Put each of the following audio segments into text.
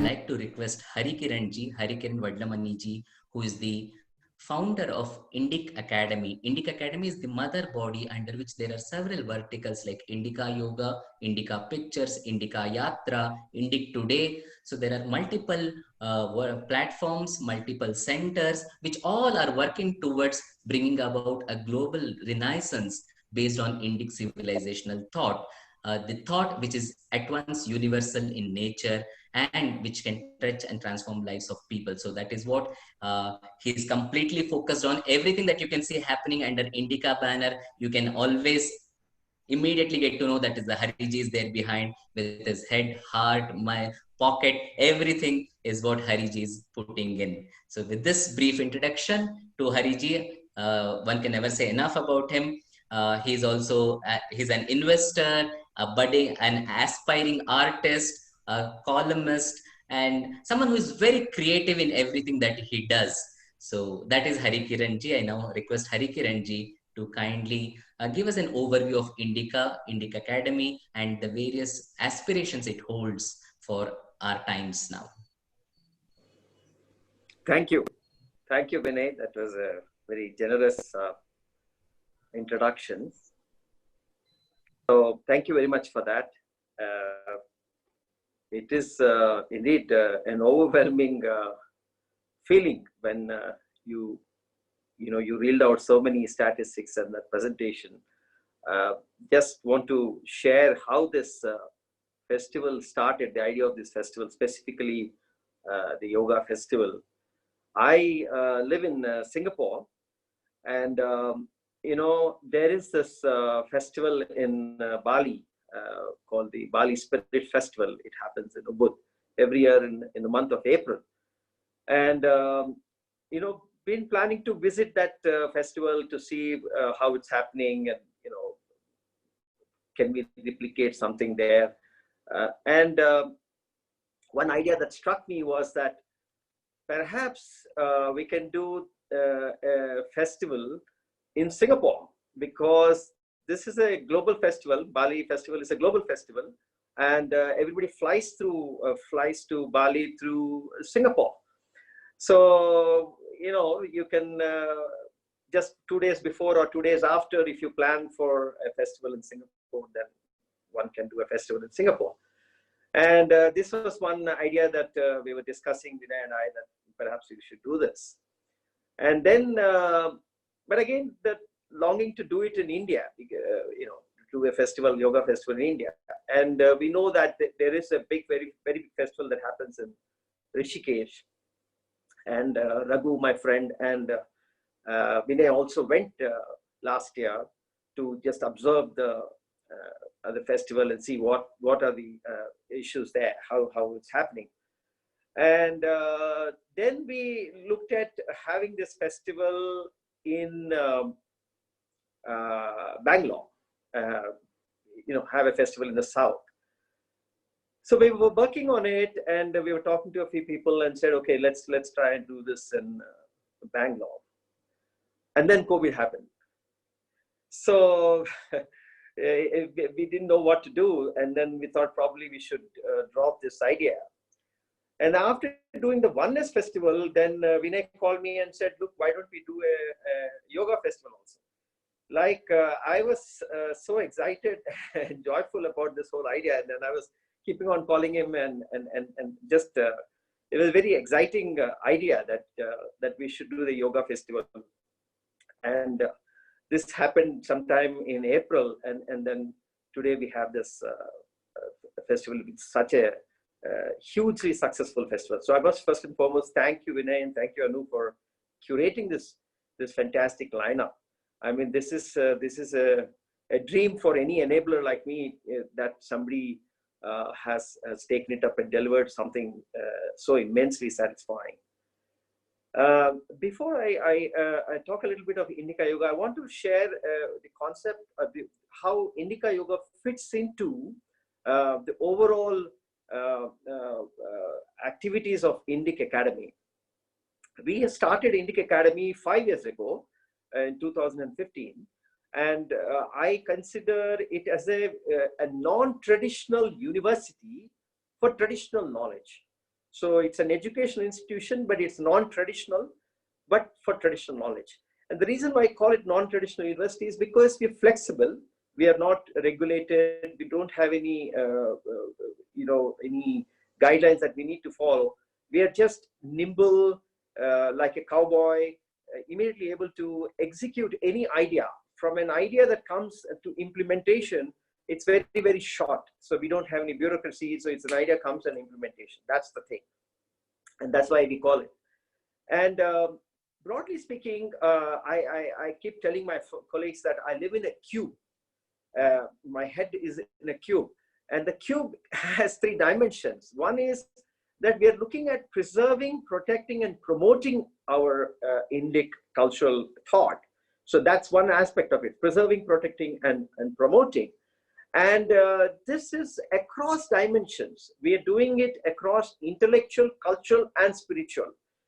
like to request Hari Kiran Vadlamani ji, who is the founder of Indic Academy. Indic Academy is the mother body under which there are several verticals like Indica Yoga, Indica Pictures, Indica Yatra, Indic Today. So there are multiple platforms, multiple centers, which all are working towards bringing about a global renaissance based on Indic civilizational thought. The thought which is at once universal in nature and which can touch and transform lives of people. So that is what he's completely focused on. Everything that you can see happening under Indica banner, you can always immediately get to know that is the Hariji is there behind with his head, heart, my pocket, everything is what Hariji is putting in. So with this brief introduction to Hariji, one can never say enough about him. He's also, he's an investor, a budding, an aspiring artist, a columnist, and someone who is very creative in everything that he does. So that is Hari Kiran ji. I now request Hari Kiran ji to kindly give us an overview of Indic Academy, and the various aspirations it holds for our times now. Thank you. Thank you, Vinay. That was a very generous introduction. So thank you very much for that. It is indeed an overwhelming feeling when you reeled out so many statistics in that presentation. Just want to share how this festival started, the idea of this festival, specifically the yoga festival. I live in Singapore, and there is this festival in Bali called the Bali Spirit Festival. It happens in Ubud every year in the month of April. And been planning to visit that festival to see how it's happening, and can we replicate something there. And one idea that struck me was that perhaps we can do a festival in Singapore, because this is a global festival. Bali Festival is a global festival, and everybody flies to Bali through Singapore. So you can just 2 days before or 2 days after, if you plan for a festival in Singapore, then one can do a festival in Singapore. And this was one idea that we were discussing, Vinay and I, that perhaps we should do this. And then, but again, the longing to do it in India, do a festival, yoga festival in India. And we know that there is a big, very, very big festival that happens in Rishikesh. And Raghu, my friend, and Vinay also went last year to just observe the festival and see what are the issues there, how it's happening. And then we looked at having this festival in Bangalore, have a festival in the south. So we were working on it, and we were talking to a few people and said, okay, let's try and do this in Bangalore. And then COVID happened. So we didn't know what to do. And then we thought probably we should drop this idea. And after doing the Oneness Festival, then Vinay called me and said, look, why don't we do a yoga festival also? Like I was so excited and joyful about this whole idea. And then I was keeping on calling him, and just it was a very exciting idea that we should do the yoga festival. And this happened sometime in April, and then today we have this festival. It's such a hugely successful festival. So I must first and foremost thank you, Vinay, and thank you, Anu, for curating this fantastic lineup. I mean, this is a dream for any enabler like me, that somebody has taken it up and delivered something so immensely satisfying. Before I talk a little bit of Indica Yoga, I want to share the concept of how Indica Yoga fits into the overall activities of Indic Academy. We started Indic Academy 5 years ago in 2015. And I consider it as a non-traditional university for traditional knowledge. So it's an educational institution, but it's non-traditional, but for traditional knowledge. And the reason why I call it non-traditional university is because we're flexible. We are not regulated. We don't have any, any guidelines that we need to follow. We are just nimble, like a cowboy, immediately able to execute any idea. From an idea that comes to implementation, it's very, very short. So we don't have any bureaucracy. So it's an idea comes and implementation. That's the thing. And that's why we call it. And broadly speaking, I keep telling my colleagues that I live in a cube. My head is in a cube. And the cube has 3 dimensions. One is that we are looking at preserving, protecting, and promoting our Indic cultural thought. So that's one aspect of it, preserving, protecting, and promoting. And this is across dimensions. We are doing it across intellectual, cultural, and spiritual.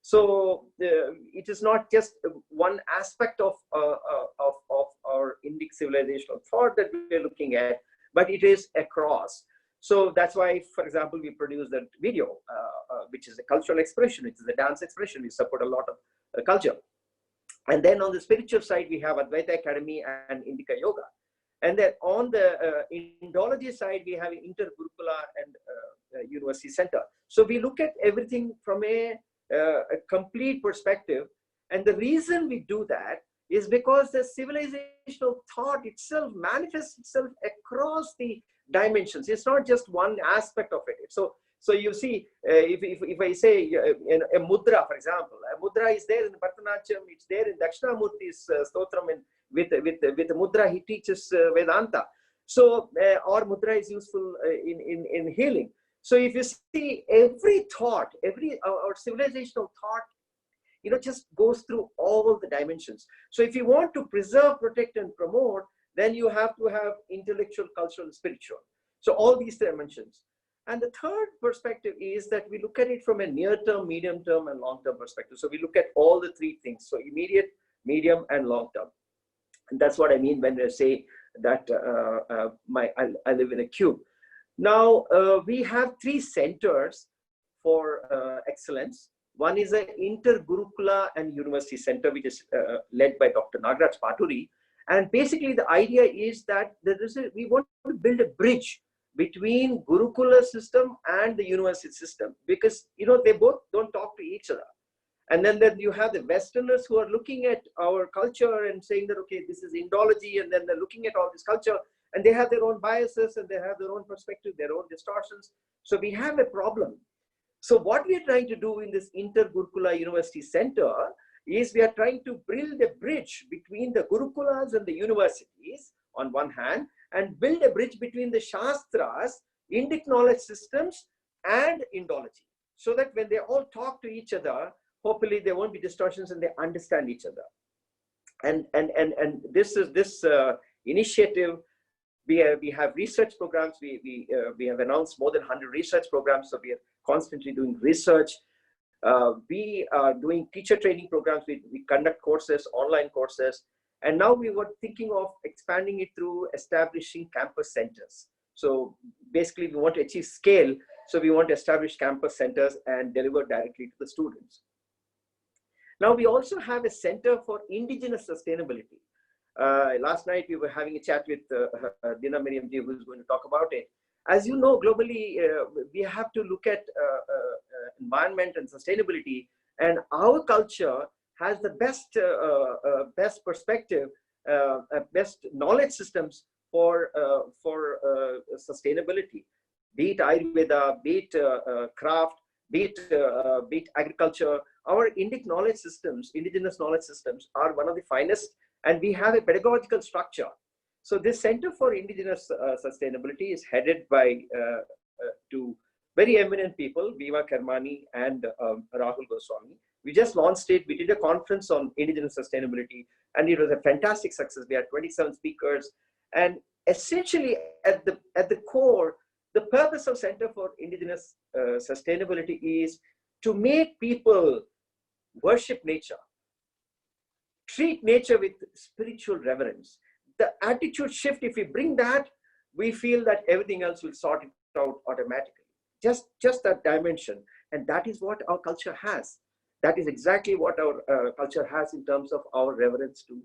So it is not just one aspect of our Indic civilizational thought that we are looking at, but it is across. So that's why, for example, we produce that video, which is a cultural expression, which is a dance expression. We support a lot of culture. And then on the spiritual side, we have Advaita Academy and Indica Yoga. And then on the Indology side, we have Inter Gurukula and University Center. So we look at everything from a complete perspective. And the reason we do that is because the civilizational thought itself manifests itself across the dimensions. It's not just one aspect of it. So you see, if I say a mudra, for example, a mudra is there in Bharatanatyam, it's there in Dakshinamurti's Stotram, and with the mudra he teaches Vedanta. So or mudra is useful in healing. So if you see every thought, our civilizational thought, just goes through all the dimensions. So if you want to preserve, protect, and promote, then you have to have intellectual, cultural, and spiritual. So all these dimensions. And the third perspective is that we look at it from a near-term, medium-term, and long-term perspective. So we look at all the 3 things. So immediate, medium, and long-term. And that's what I mean when I say that I live in a cube. Now, we have 3 centers for excellence. One is an Inter Gurukula and University Center, which is led by Dr. Nagaraj Paturi. And basically, the idea is that we want to build a bridge between Gurukula system and the university system, because they both don't talk to each other. And then you have the Westerners who are looking at our culture and saying that, okay, this is Indology, and then they're looking at all this culture, and they have their own biases and they have their own perspective, their own distortions. So we have a problem. So what we are trying to do in this Inter Gurukula University Center is we are trying to build a bridge between the Gurukulas and the universities on one hand, and build a bridge between the Shastras, Indic knowledge systems, and Indology. So that when they all talk to each other, hopefully there won't be distortions and they understand each other. And this initiative, we have research programs. We have announced more than 100 research programs. So we are constantly doing research. We are doing teacher training programs. We conduct courses, online courses. And now we were thinking of expanding it through establishing campus centers. So basically we want to achieve scale. So we want to establish campus centers and deliver directly to the students. Now we also have a center for Indigenous Sustainability. Last night we were having a chat with Dina Miriamji, who is going to talk about it. As you know, globally, we have to look at environment and sustainability, and our culture has the best perspective, best knowledge systems for sustainability, be it Ayurveda, be it craft, be it agriculture. Our Indic knowledge systems, indigenous knowledge systems, are one of the finest, and we have a pedagogical structure. So this Center for Indigenous Sustainability is headed by 2 very eminent people, Viva Kermani and Rahul Goswami. We just launched it. We did a conference on Indigenous Sustainability, and it was a fantastic success. We had 27 speakers, and essentially at the core, the purpose of Center for Indigenous Sustainability is to make people worship nature, treat nature with spiritual reverence. The attitude shift, if we bring that, we feel that everything else will sort it out automatically. Just that dimension. And that is what our culture has. That is exactly what our culture has in terms of our reverence to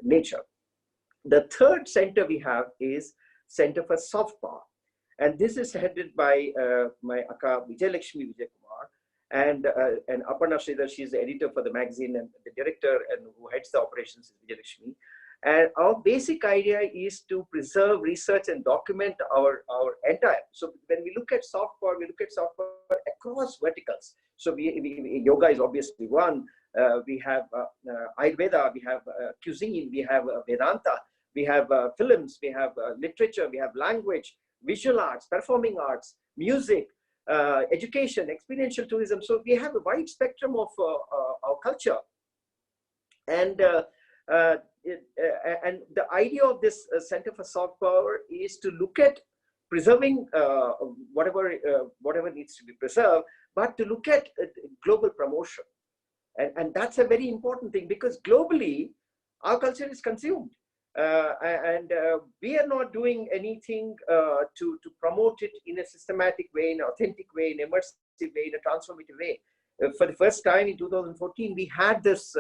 nature. The third center we have is Center for Soft Power. And this is headed by my Akka Vijayalakshmi Vijayakumar and Aparna Sridhar. She's the editor for the magazine and the director and who heads the operations is Vijayalakshmi. And our basic idea is to preserve, research, and document our entire. So when we look at soft power, we look at soft power across verticals. So yoga is obviously one. We have Ayurveda, we have cuisine, we have Vedanta, we have films, we have literature, we have language, visual arts, performing arts, music, education, experiential tourism. So we have a wide spectrum of our culture. And and the idea of this Center for Soft Power is to look at preserving whatever needs to be preserved, but to look at global promotion. And that's a very important thing, because globally, our culture is consumed. We are not doing anything to promote it in a systematic way, in an authentic way, in an immersive way, in a transformative way. For the first time in 2014, we had this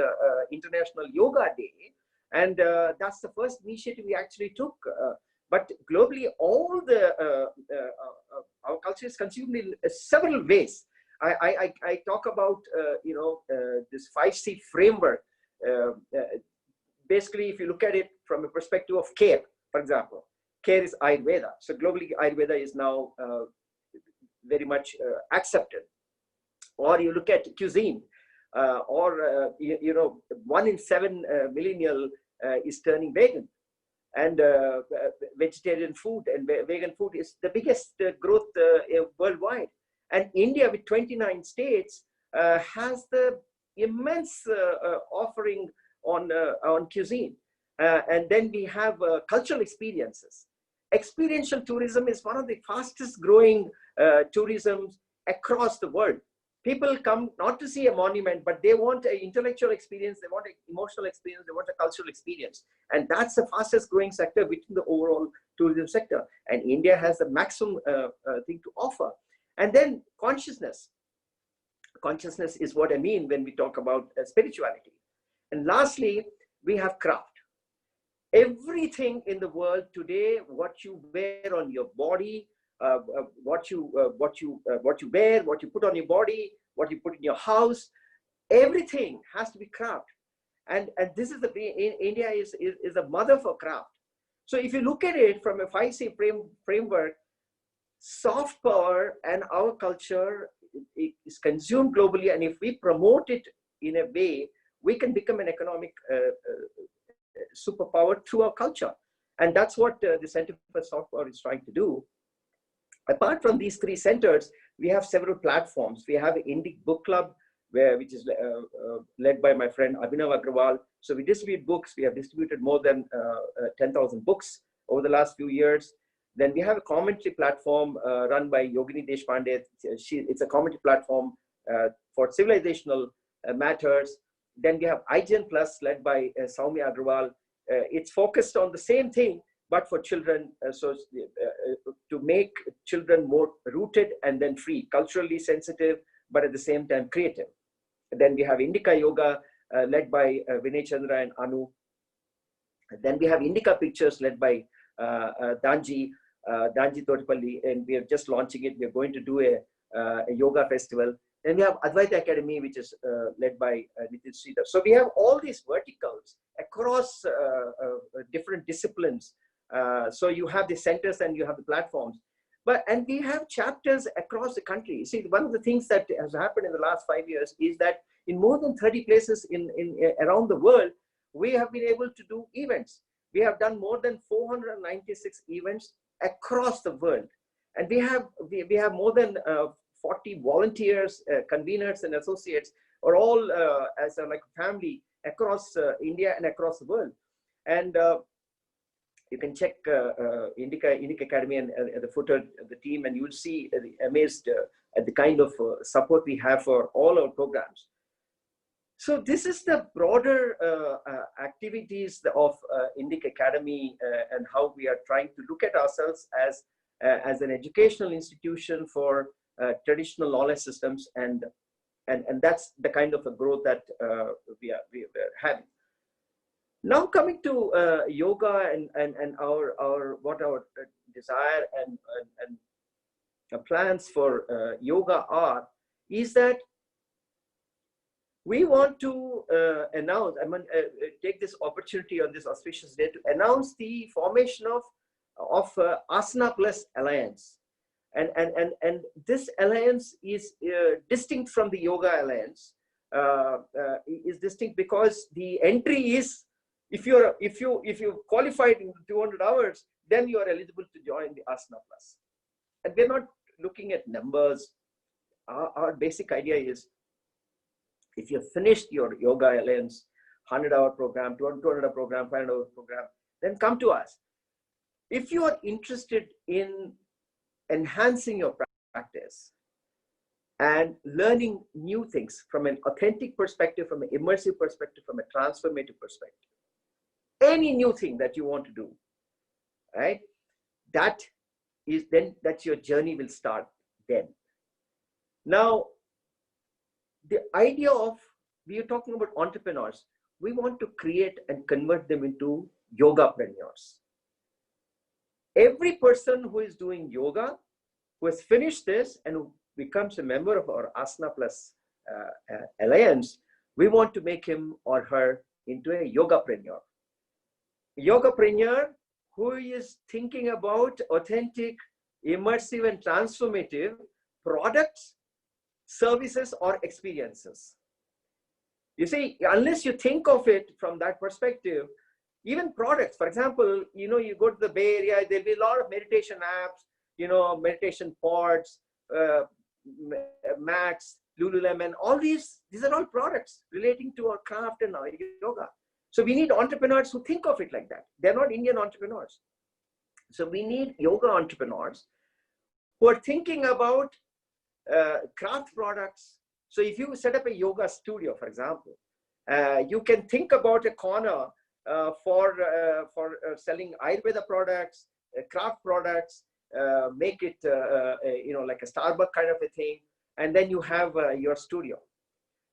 International Yoga Day, and that's the first initiative we actually took. But globally, all our culture is consumed in several ways. I talk about this 5C framework. Basically, if you look at it from a perspective of care, for example, care is Ayurveda. So globally, Ayurveda is now very much accepted. Or you look at cuisine, or 1 in 7 millennial is turning vegan, and vegetarian food and vegan food is the biggest growth worldwide. And India, with 29 states, has the immense offering on cuisine. And then we have cultural experiences. Experiential tourism is one of the fastest growing tourisms across the world. People come not to see a monument, but they want an intellectual experience, they want an emotional experience, they want a cultural experience. And that's the fastest growing sector within the overall tourism sector. And India has the maximum thing to offer. And then consciousness. Consciousness is what I mean when we talk about spirituality. And lastly, we have craft. Everything in the world today, what you wear on your body, what you wear, what you put on your body, what you put in your house, everything has to be craft. And this is India is a mother for craft. So if you look at it from a 5C framework, soft power and our culture is consumed globally, and if we promote it in a way, we can become an economic superpower through our culture. And that's what the Center for Soft Power is trying to do. Apart from these 3 centers, we have several platforms. We have Indic Book Club, which is led by my friend Abhinav Agrawal. So we distribute books. We have distributed more than 10,000 books over the last few years. Then we have a commentary platform run by Yogini Deshpande. It's a commentary platform for civilizational matters. Then we have IGN Plus, led by Soumya Agrawal. It's focused on the same thing, but for children, to make children more rooted and then free, culturally sensitive, but at the same time creative. And then we have Indica Yoga, led by Vinay Chandra and Anu. And then we have Indica Pictures, led by Danji Totipalli, and we are just launching it. We are going to do a yoga festival. Then we have Advaita Academy, which is led by Nitin Sridhar. So we have all these verticals across different disciplines. So you have the centers and you have the platforms. And we have chapters across the country. See, one of the things that has happened in the last 5 years is that in more than 30 places around the world, we have been able to do events. We have done more than 496 events across the world. And we have more than 40 volunteers, conveners, and associates, are all as a family across India and across the world. And you can check Indic Academy and at the footer of the team, and you will see amazed at the kind of support we have for all our programs. So this is the broader activities of Indic Academy and how we are trying to look at ourselves as an educational institution for traditional knowledge systems, and that's the kind of a growth that we're having. Now coming to yoga and our what our desire and plans for yoga are, is that we want to announce, take this opportunity on this auspicious day to announce the formation of Asana Plus Alliance. And this alliance is distinct from the Yoga Alliance. Is distinct because the entry is, if you qualified in 200 hours, then you are eligible to join the Asana Plus. And we're not looking at numbers. Our basic idea is, if you've finished your Yoga Alliance 100-hour program, 200-hour program, 500-hour program, then come to us. If you are interested in enhancing your practice and learning new things from an authentic perspective, from an immersive perspective, from a transformative perspective, any new thing that you want to do, right? That's your journey will start then. Now, the idea of, we are talking about entrepreneurs, we want to create and convert them into yogapreneurs. Every person who is doing yoga, who has finished this and who becomes a member of our Asana Plus Alliance, we want to make him or her into a yogapreneur. Yogapreneur who is thinking about authentic, immersive, and transformative products, services, or experiences. You see, unless you think of it from that perspective, even products, for example, you go to the Bay Area, there'll be a lot of meditation apps, meditation pods, mats, Lululemon, all these are all products relating to our craft and our yoga. So we need entrepreneurs who think of it like that. They're not Indian entrepreneurs. So we need yoga entrepreneurs who are thinking about craft products. So if you set up a yoga studio, for example, you can think about a corner for selling Ayurveda products, craft products, make it like a Starbucks kind of a thing, and then you have your studio.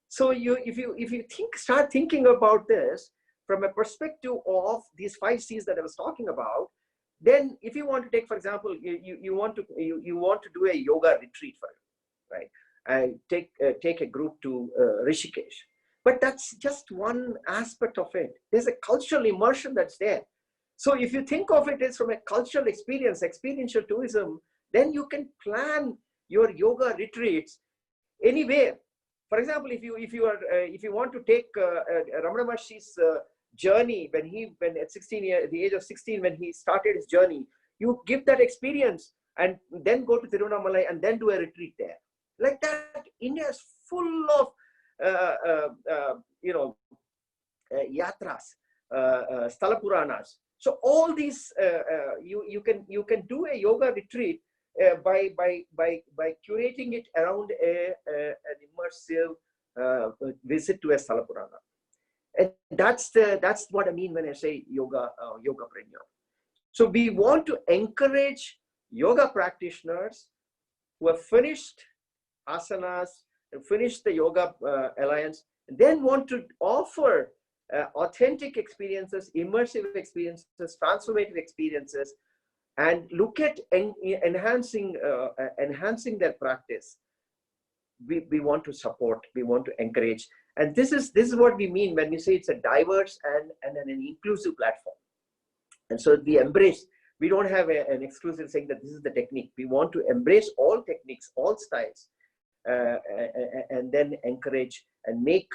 So if you start thinking about this from a perspective of these 5 C's that I was talking about, then if you want to take, for example, you want to do a yoga retreat for you, right? And take a group to Rishikesh. But that's just one aspect of it. There's a cultural immersion that's there. So if you think of it as from a cultural experience, experiential tourism, then you can plan your yoga retreats anywhere. For example, if you want to take Ramana Maharshi's journey when at 16 years, the age of 16, when he started his journey, you give that experience and then go to Tiruvannamalai and then do a retreat there. Like that, India is full of yatras, sthala puranas. So all these you can do a yoga retreat by curating it around an immersive visit to a sthala purana. And that's what I mean when I say yogapreneur. So we want to encourage yoga practitioners who have finished asanas and finished the Yoga Alliance, and then want to offer authentic experiences, immersive experiences, transformative experiences, and look at enhancing their practice. We want to support, we want to encourage, and this is what we mean when we say it's a diverse and an inclusive platform. And so we embrace. We don't have an exclusive saying that this is the technique. We want to embrace all techniques, all styles, and then encourage and make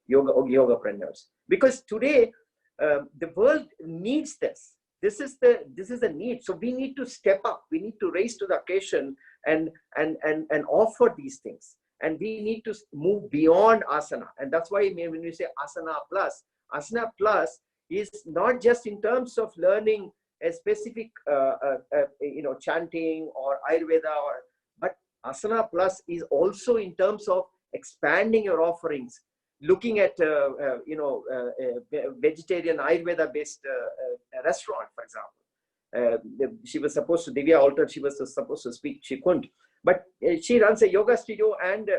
yogapreneurs. Because today the world needs this. This is the need. So we need to step up. We need to raise to the occasion and offer these things. And we need to move beyond asana. And that's why when we say asana plus is not just in terms of learning a specific chanting or Ayurveda, but asana plus is also in terms of expanding your offerings, looking at vegetarian Ayurveda based restaurant, for example, She was supposed to, Divya altered, she was supposed to speak, she couldn't. But she runs a yoga studio and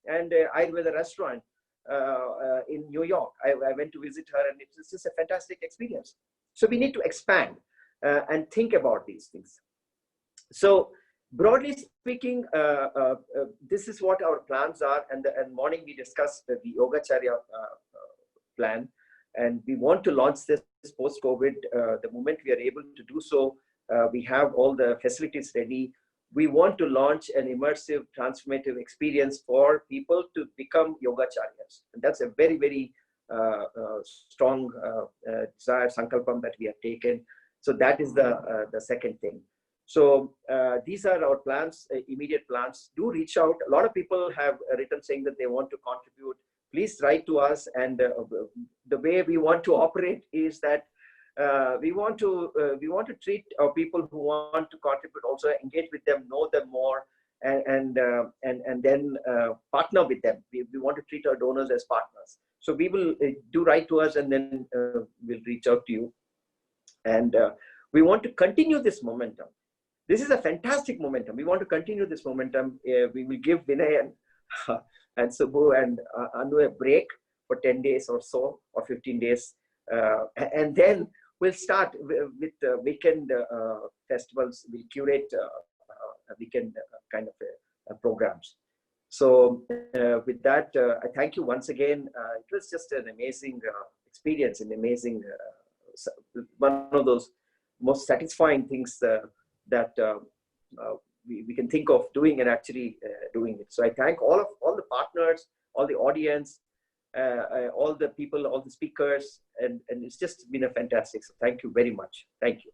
Ayurveda restaurant in New York. I went to visit her, and it's just a fantastic experience. So we need to expand and think about these things. So broadly speaking, this is what our plans are. And morning we discussed the Yogacharya plan, and we want to launch this post-COVID. The moment we are able to do so, we have all the facilities ready. We want to launch an immersive, transformative experience for people to become yogacharyas. And that's a very, very strong desire, sankalpam that we have taken. So that is the second thing. So these are our plans, immediate plans. Do reach out. A lot of people have written saying that they want to contribute. Please write to us. And the way we want to operate is that we want to treat our people who want to contribute, also engage with them, know them more, and then partner with them. We want to treat our donors as partners. So we will do write to us, and then we'll reach out to you. And we want to continue this momentum. This is a fantastic momentum. We want to continue this momentum. We will give Vinay and Subbu and Anu a break for 10 days or so, or 15 days. And then we'll start with weekend festivals. We'll curate weekend kind of programs. So with that, I thank you once again. It was just an amazing experience, an amazing, one of those most satisfying things that we can think of doing, and actually doing it. So I thank all the partners, all the audience, all the people, all the speakers, and it's just been a fantastic. So thank you very much. Thank you.